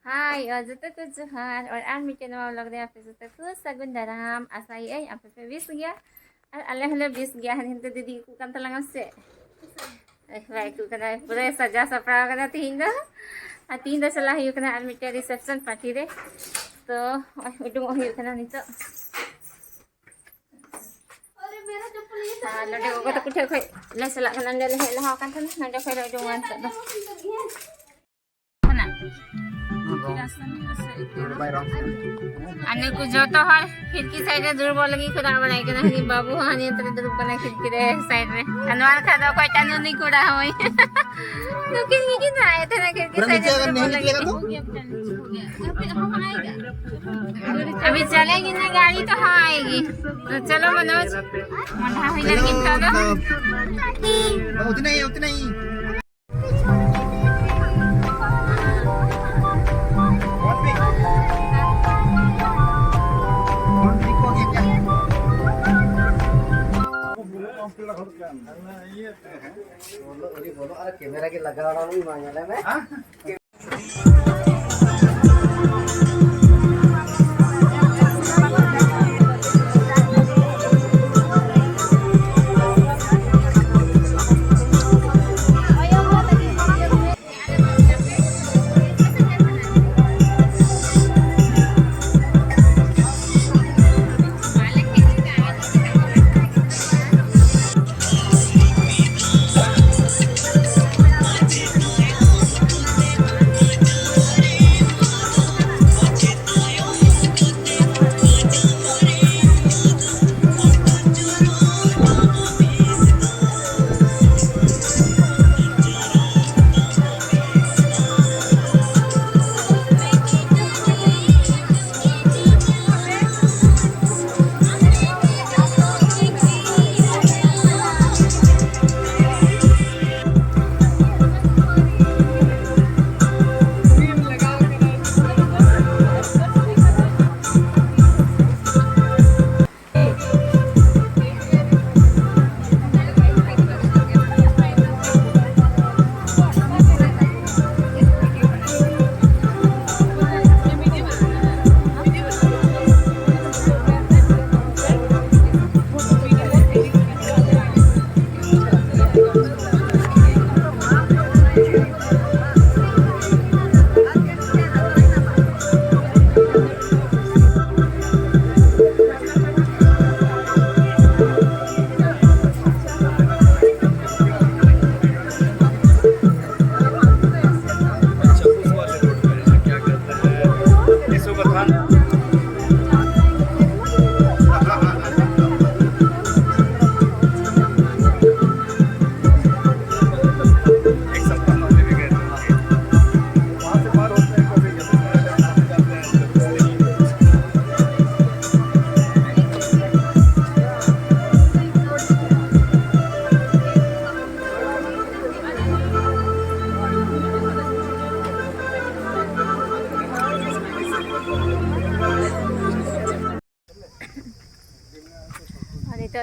Hai, Zeta ko Zuhar और आज मैं चैनल में लग रहा है आप Zeta को सगुन दाराम asai ay आप पे bis gया और अल्लाह हल्ला bis gया हिंदू दीदी को kan talang से baik ko kana पूरा सजा सपरा kana तीन दा चला हियो kana आज मैं रिसेप्शन पार्टी रे तो उडुंग हियो kana नितो अरे मेरा चप्पल ये नडे को तो कुठे खोय ले सला kana ले लहा kan था नडे खोय उडुंग तो अन्य कुछ जो तो हर खिड़की साइड में दूर बोल लगी खुदा बनाई के नहीं बाबू हानि तेरे दूर बना खिड़की रे साइड में अनवार खादा कोई टानु नहीं कुड़ा होई तो खिड़की ना आए थे ना खिड़की साइड में बोल लगी अभी चलेगी ना गाड़ी तो हाँ आएगी तो चलो मनोज मंडा हुई ना कितना उतना ही बोलो अरे कैमरा के लगा रहा हूँ मांगने में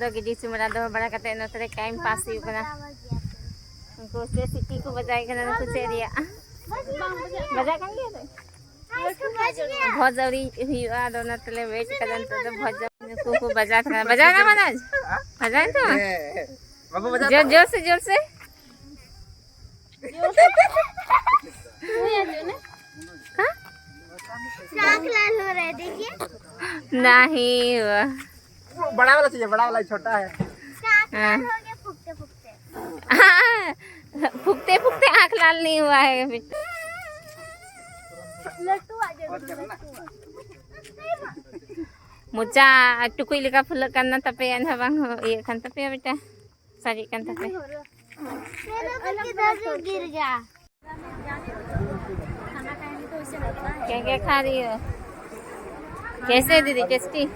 तो गिडी सुमरा दो बड़ा कते न तरे टाइम पास ही कना उनको से सिटी को बजाई कना कुछ एरिया बजा kan dia बहुत जरूरी हुआ दोनों तले वेट करन तो बहुत को बजा था बजा ना मनोज बजा तो बाबू बजा जोर से हां आँख लाल हो रहा है देखिए नहीं हुआ बड़ा वाला चाहिए बड़ा वाला छोटा है फूकते फूकते आँख लाल नहीं हुआ है मुचा टुकुई लेका फुल करना तपे अन हवांग ये खान तपे बेटा सारी खान तपे गिर गया क्या क्या खा रही हो कैसे दीदी टेस्टी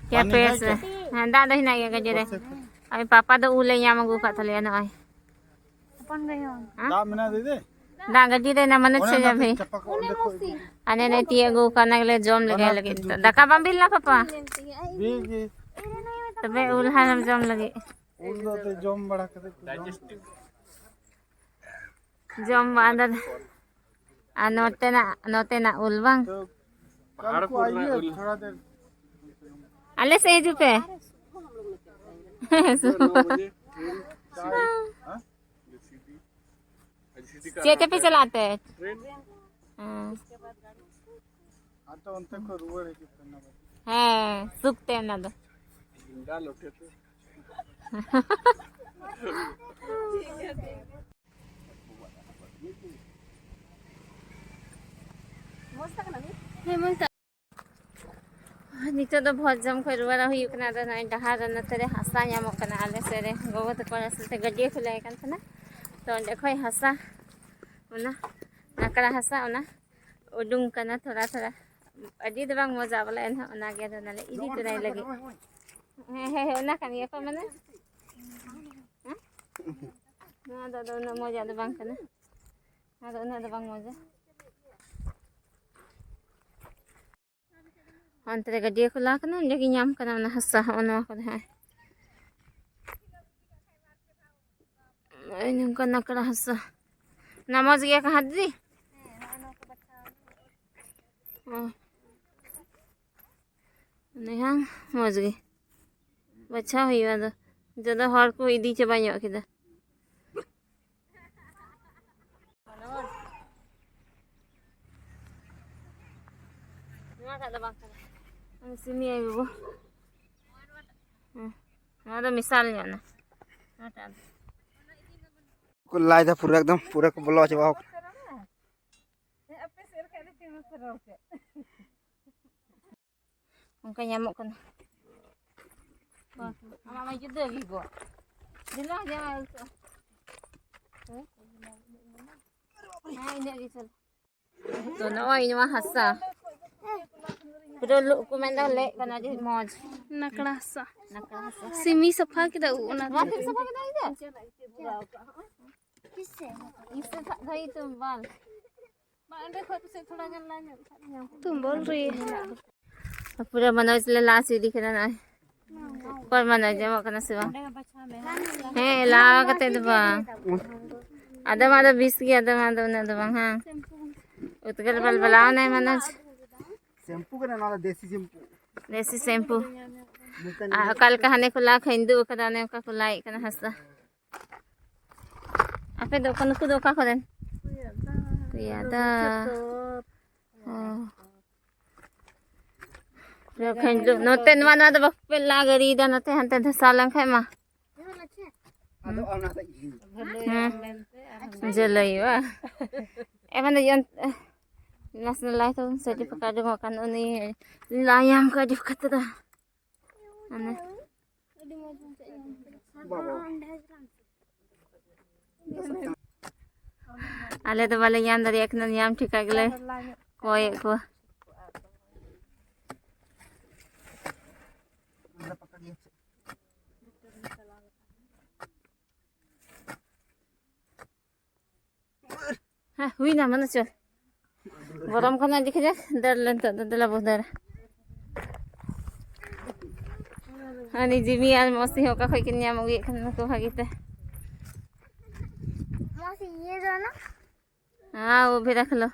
क्या पेड़ से दा दही ना ये जरे अभी पापा तो उले यहाँ मंगू का थले ना अपन गए हो दाम मना दे दे दा गड्डी दे ना मनत से जा भाई आने ने ती अगु काना ले जम लगे लगे दका बम बिल ना पापा तबे उल्हा हम जम लगे जम बड़ा कर जम बांदर आ नोते ना उलबंग पहाड़ को आइए थोड़ा देर अले से हिजू पे चेते पे चलाते हैं आता अंत को रुवर है कितना है सुखते हैं ना तो डाल उठे तो नितो तो बहुत जम कोई रुवारा हुई कना तो ना डहार न तेरे हंसा यामो कना आले से रे गोगो तो कोना से गड्डी खुलाय कन थना तो देखो हंसा ओना नाकरा हंसा ओना उडुंग कना थोड़ा थोड़ा अडी दबांग मजा वाला एन ओना गे तो नाले इदी तो नहीं लगे हे ओना कन ये पर मने ना दो ना मजा दबांग कना ना दो ना दबांग मजा अंतरे गड्डी खुला कना जगी नाम कना ना हंसा ओना को है इनका नकरा हंसा नमाज गया कहाँ दी नहीं मज गई बच्चा हुई वाला ज़्यादा हर को इदी चबाई किधर सिमी आई वो तो मिसाल जाना को लाए था पूरा एकदम पूरा को बोलो अच्छा वाह उनका nyamuk kan mama juga gitu jelas dia itu nah ini gitu to no ini mah hasa pero lu kumenda le kana di moj नकड़ासा nakra hasa Simi सफा के दऊ ना wah फिर सब kita itu किससे इससे गई तुम बाल तुम बोल रही है पूरा मनो इसलिए लास्ट दिख रहा है पर मनो जमा करना सिवा है लागते दबा आदम आदम 20 की आदम आदम ना दबा हां उतगल बल बलाव नहीं मनो शैम्पू का ना देसी शैम्पू कल कहने को लाख हिंदू कदाने का को लाई कना हंसा आपे दुकान को दोका करें यादा खंडू नोते नवाना तो बप्पे लागरी दा नोते हंते धसालन खाय मा अदो आना था जलई वा एमन यन नेशनल लाइफ सर्टिफिकेट को kan uni layam ka di kata ane ale to bale yan dari ek nan yam ठीक agले koy ko ha hui na mana chal गरम खाना दिखे जा डर लेते दला बहुत डर अनि जिमी आज मस्ती हो का खोई किन्या मगे खाना को भागीते मौसी ये जो ना हां वो भी रख लो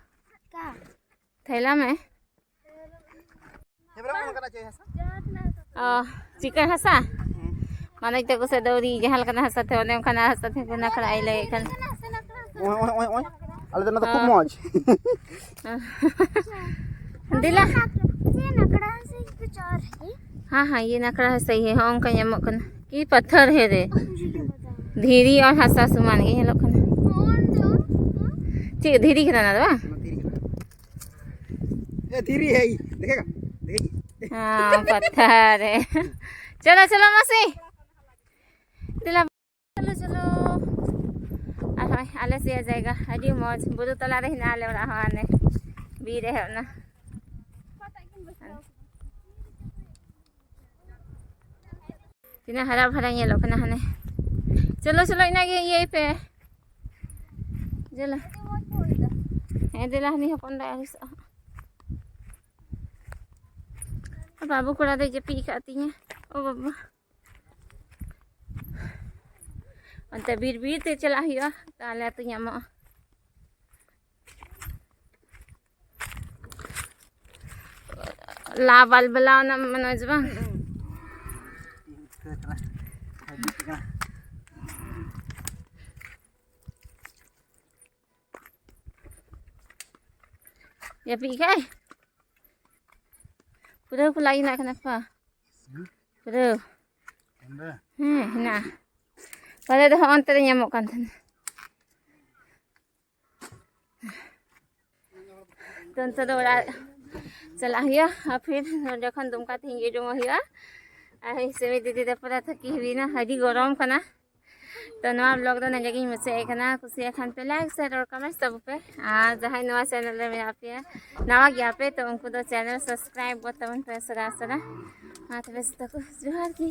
का थैला में चिकन हसा माने तो से दौरी जहाल कना हसा थे ओने खाना हसा थे ना खड़ाई ले कन ओए अले तो ना तो खूब मौज दिला ये नकड़ा से कुछ और है हाँ हाँ ये नकड़ा है सही है हाँ उनका यमक ना की पत्थर है रे धीरी और हंसा सुमान के लोग ना ठीक धीरी कराना दो ये धीरी है देखेगा देखेगी हाँ पत्थर है चलो चलो मौसी दिला चलो चलो आले से आ जाएगा अड़ी मौज बुरु तला रही ना आले और आने भी रहे ना हरा भरा ये लोग ना हने चलो चलो इना ये पे Jala. Adalah ni hapon dah harus. Babu ko ada jepi kat hatinya. Oh baba. Ante bir te चला हिया ताले तो ᱧᱟᱢᱚᱜᱼᱟ लाबल बलाव ना मनोज बा ya pikai pura ko lagi nak kenapa pura nah pada dah onte nyamuk kan tentu dah चला हिया फिर जखन दुमका थिंगे जो हिया ऐसे में दीदी पता था कि भी ना हरी गरम खाना तो नवा ब्लॉग दो नजगी मुझसे खाना कुछ खान पे लाइक शेयर और कमेंट सब पे जहाँ नवा चैनल में आप नवा गया पे तो उनको दो चैनल सब्सक्राइब बतावन पे सरा हाँ तो वैसे तक जोहार की